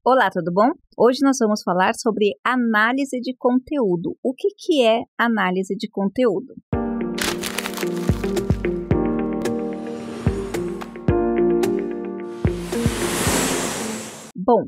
Olá, tudo bom? Hoje nós vamos falar sobre análise de conteúdo. O que é análise de conteúdo? Bom,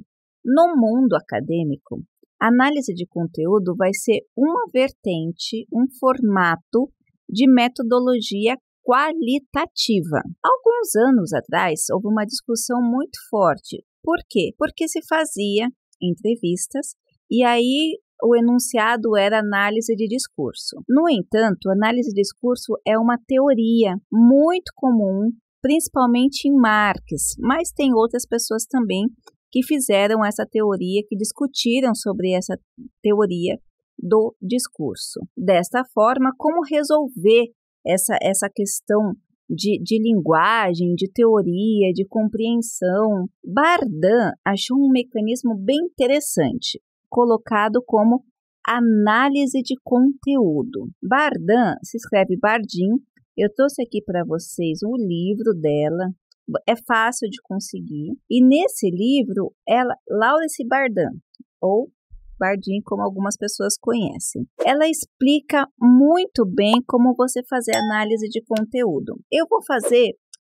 no mundo acadêmico, análise de conteúdo vai ser uma vertente, um formato de metodologia qualitativa. Alguns anos atrás, houve uma discussão muito forte. Por quê? Porque se fazia entrevistas e aí o enunciado era análise de discurso. No entanto, análise de discurso é uma teoria muito comum, principalmente em Marx, mas tem outras pessoas também que fizeram essa teoria, que discutiram sobre essa teoria do discurso. Desta forma, como resolver essa questão de linguagem, de teoria, de compreensão? Bardin achou um mecanismo bem interessante, colocado como análise de conteúdo. Bardin se escreve Bardin. Eu trouxe aqui para vocês o livro dela, é fácil de conseguir. E nesse livro, Laurence Bardin, ou Bardin, como algumas pessoas conhecem, ela explica muito bem como você fazer análise de conteúdo. Eu vou fazer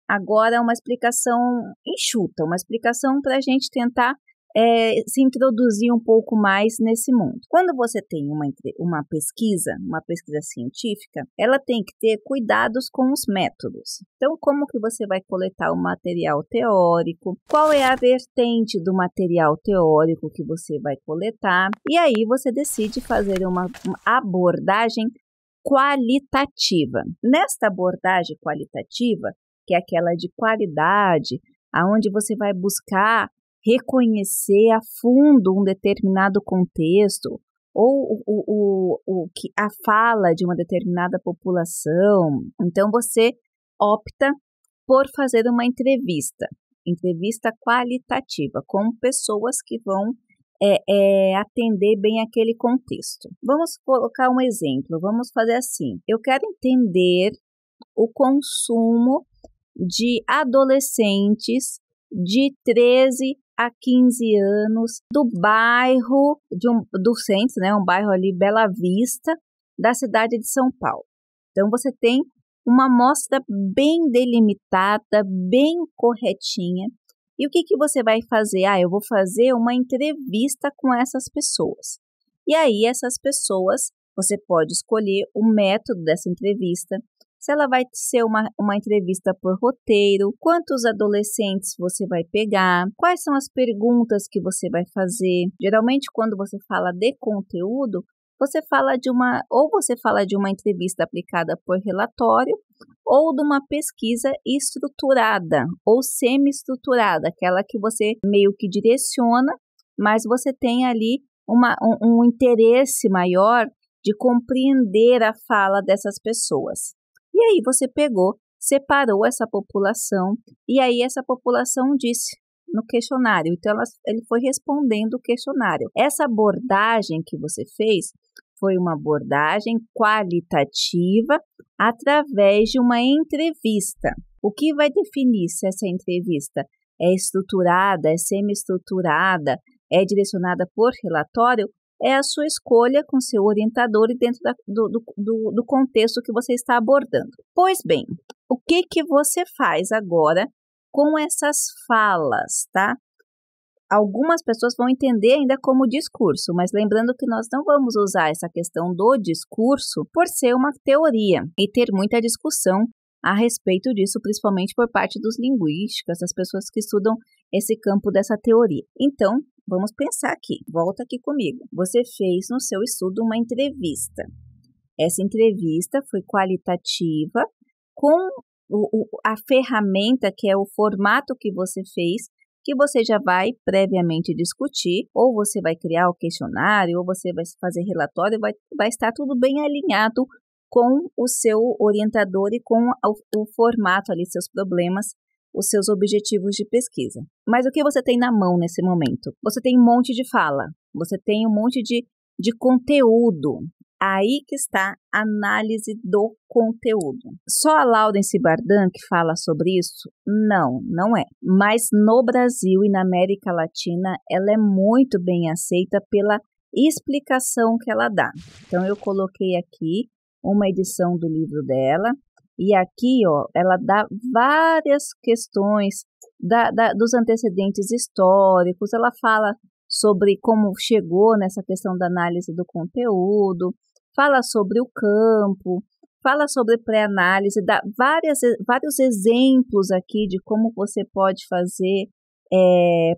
agora uma explicação enxuta, uma explicação para a gente tentar se introduzir um pouco mais nesse mundo. Quando você tem uma pesquisa científica, ela tem que ter cuidados com os métodos. Então, como que você vai coletar o material teórico? Qual é a vertente do material teórico que você vai coletar? E aí você decide fazer uma abordagem qualitativa. Nesta abordagem qualitativa, que é aquela de qualidade, aonde você vai buscar reconhecer a fundo um determinado contexto ou a fala de uma determinada população. Então, você opta por fazer uma entrevista qualitativa com pessoas que vão atender bem aquele contexto. Vamos colocar um exemplo, vamos fazer assim. Eu quero entender o consumo de adolescentes de 13 a 15 anos do bairro do centro, né, um bairro ali, Bela Vista, da cidade de São Paulo. Então, você tem uma amostra bem delimitada, bem corretinha. E o que você vai fazer? Eu vou fazer uma entrevista com essas pessoas. E aí, essas pessoas, você pode escolher o método dessa entrevista, se ela vai ser uma entrevista por roteiro, quantos adolescentes você vai pegar, quais são as perguntas que você vai fazer. Geralmente, quando você fala de conteúdo, você fala de uma entrevista aplicada por relatório ou de uma pesquisa estruturada ou semi-estruturada, aquela que você meio que direciona, mas você tem ali um interesse maior de compreender a fala dessas pessoas. E aí você separou essa população, e aí essa população disse no questionário. Então, ele foi respondendo o questionário. Essa abordagem que você fez foi uma abordagem qualitativa através de uma entrevista. O que vai definir se essa entrevista é estruturada, é semi-estruturada, é direcionada por relatório? É a sua escolha com seu orientador e dentro do contexto que você está abordando. Pois bem, o que você faz agora com essas falas, tá? Algumas pessoas vão entender ainda como discurso, mas lembrando que nós não vamos usar essa questão do discurso por ser uma teoria e ter muita discussão a respeito disso, principalmente por parte dos linguísticos, das pessoas que estudam esse campo dessa teoria. Então, vamos pensar aqui, volta aqui comigo. Você fez no seu estudo uma entrevista. Essa entrevista foi qualitativa com a ferramenta, que é o formato que você fez, que você já vai previamente discutir, ou você vai criar o questionário, ou você vai fazer relatório, vai estar tudo bem alinhado com o seu orientador e com o formato ali, seus problemas, os seus objetivos de pesquisa. Mas o que você tem na mão nesse momento? Você tem um monte de fala, você tem um monte de conteúdo. Aí que está a análise do conteúdo. Só a Laurence Bardan que fala sobre isso? Não, não é. Mas no Brasil e na América Latina, ela é muito bem aceita pela explicação que ela dá. Então, eu coloquei aqui uma edição do livro dela, e aqui, ó, ela dá várias questões dos antecedentes históricos, ela fala sobre como chegou nessa questão da análise do conteúdo, fala sobre o campo, fala sobre pré-análise, dá vários exemplos aqui de como você pode fazer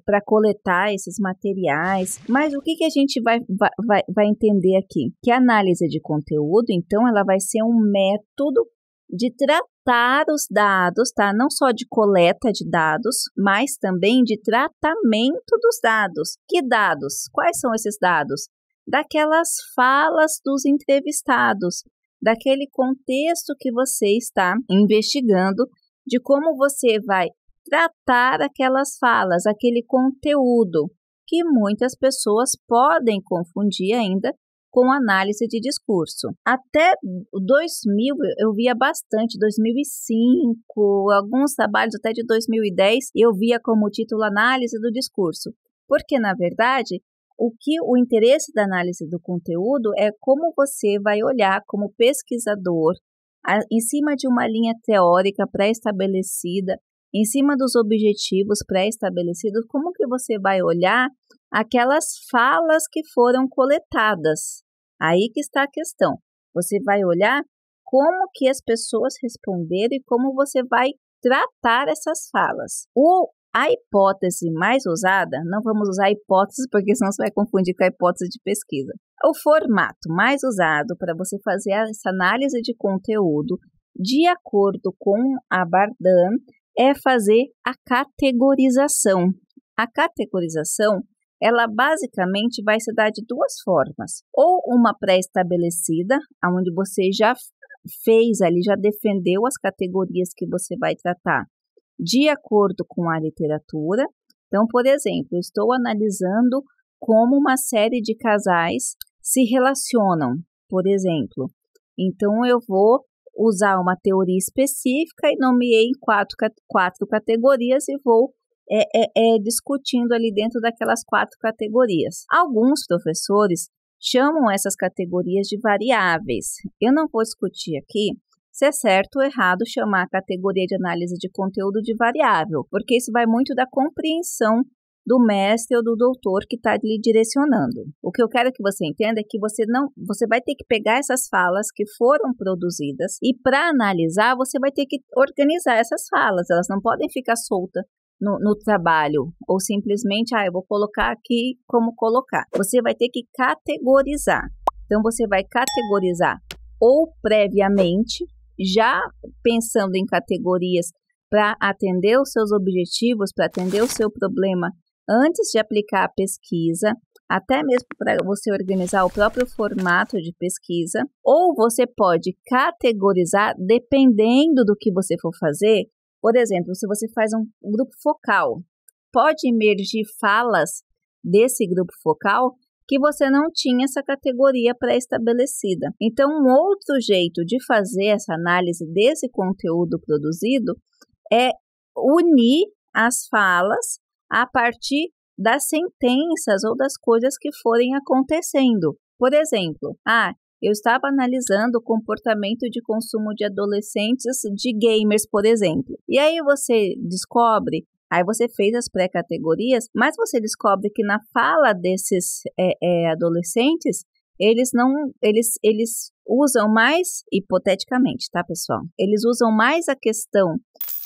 para coletar esses materiais. Mas o que a gente vai entender aqui? Que a análise de conteúdo, então, ela vai ser um método de tratar os dados, tá? Não só de coleta de dados, mas também de tratamento dos dados. Que dados? Quais são esses dados? Daquelas falas dos entrevistados, daquele contexto que você está investigando, de como você vai tratar aquelas falas, aquele conteúdo, que muitas pessoas podem confundir ainda com análise de discurso. Até 2000, eu via bastante, 2005, alguns trabalhos até de 2010, eu via como título análise do discurso, porque, na verdade, o interesse da análise do conteúdo é como você vai olhar como pesquisador, em cima de uma linha teórica pré-estabelecida, em cima dos objetivos pré-estabelecidos, como que você vai olhar aquelas falas que foram coletadas. Aí que está a questão. Você vai olhar como que as pessoas responderam e como você vai tratar essas falas. A hipótese mais usada, não vamos usar hipótese porque senão você vai confundir com a hipótese de pesquisa. O formato mais usado para você fazer essa análise de conteúdo, de acordo com a Bardan, é fazer a categorização. A categorização, ela basicamente vai se dar de duas formas. Ou uma pré-estabelecida, onde você já fez ali, já defendeu as categorias que você vai tratar de acordo com a literatura. Então, por exemplo, eu estou analisando como uma série de casais se relacionam, por exemplo. Então, eu vou usar uma teoria específica e nomeei quatro categorias e vou discutindo ali dentro daquelas 4 categorias. Alguns professores chamam essas categorias de variáveis. Eu não vou discutir aqui se é certo ou errado chamar a categoria de análise de conteúdo de variável, porque isso vai muito da compreensão do mestre ou do doutor que está lhe direcionando. O que eu quero que você entenda é que você vai ter que pegar essas falas que foram produzidas e, para analisar, você vai ter que organizar essas falas. Elas não podem ficar soltas no trabalho, ou simplesmente, eu vou colocar aqui como colocar. Você vai ter que categorizar. Então, você vai categorizar ou previamente, já pensando em categorias para atender os seus objetivos, para atender o seu problema antes de aplicar a pesquisa, até mesmo para você organizar o próprio formato de pesquisa, ou você pode categorizar dependendo do que você for fazer. Por exemplo, se você faz um grupo focal, pode emergir falas desse grupo focal que você não tinha essa categoria pré-estabelecida. Então, um outro jeito de fazer essa análise desse conteúdo produzido é unir as falas a partir das sentenças ou das coisas que forem acontecendo. Por exemplo, eu estava analisando o comportamento de consumo de adolescentes de gamers, por exemplo. E aí você descobre, aí você fez as pré-categorias, mas você descobre que na fala desses adolescentes, eles usam mais, hipoteticamente, tá, pessoal? Eles usam mais a questão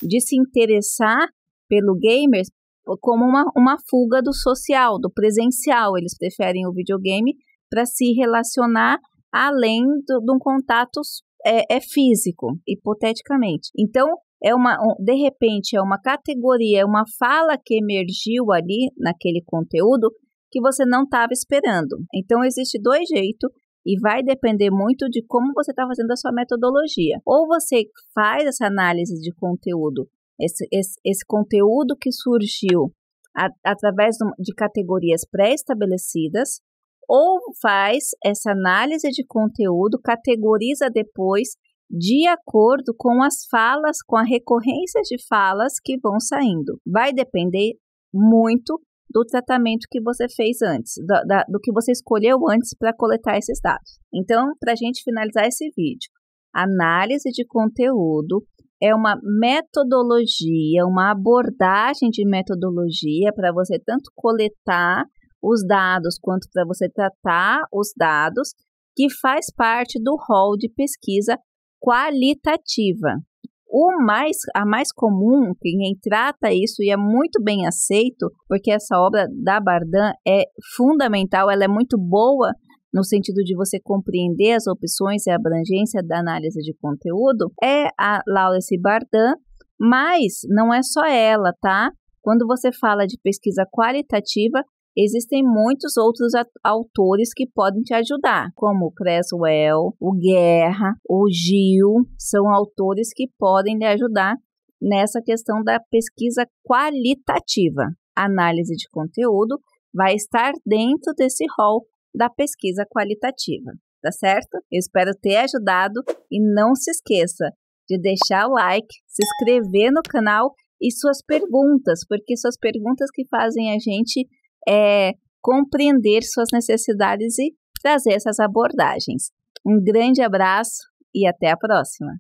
de se interessar pelo gamer como uma fuga do social, do presencial. Eles preferem o videogame para se relacionar além de um contato físico, hipoteticamente. Então, de repente, é uma categoria, é uma fala que emergiu ali naquele conteúdo que você não estava esperando. Então, existe 2 jeitos e vai depender muito de como você está fazendo a sua metodologia. Ou você faz essa análise de conteúdo, esse conteúdo que surgiu através de categorias pré-estabelecidas, ou faz essa análise de conteúdo, categoriza depois de acordo com as falas, com a recorrência de falas que vão saindo. Vai depender muito do tratamento que você fez antes, do que você escolheu antes para coletar esses dados. Então, para a gente finalizar esse vídeo, análise de conteúdo é uma metodologia, uma abordagem de metodologia para você tanto coletar os dados quanto para você tratar os dados, que faz parte do rol de pesquisa qualitativa. A mais comum, quem trata isso e é muito bem aceito, porque essa obra da Bardan é fundamental, ela é muito boa no sentido de você compreender as opções e a abrangência da análise de conteúdo, é a Laurence Bardan, mas não é só ela, tá? Quando você fala de pesquisa qualitativa, existem muitos outros autores que podem te ajudar, como o Creswell, o Guerra, o Gil, são autores que podem lhe ajudar nessa questão da pesquisa qualitativa. A análise de conteúdo vai estar dentro desse rol da pesquisa qualitativa, tá certo? Eu espero ter ajudado e não se esqueça de deixar o like, se inscrever no canal e suas perguntas, porque suas perguntas que fazem a gente compreender suas necessidades e trazer essas abordagens. Um grande abraço e até a próxima!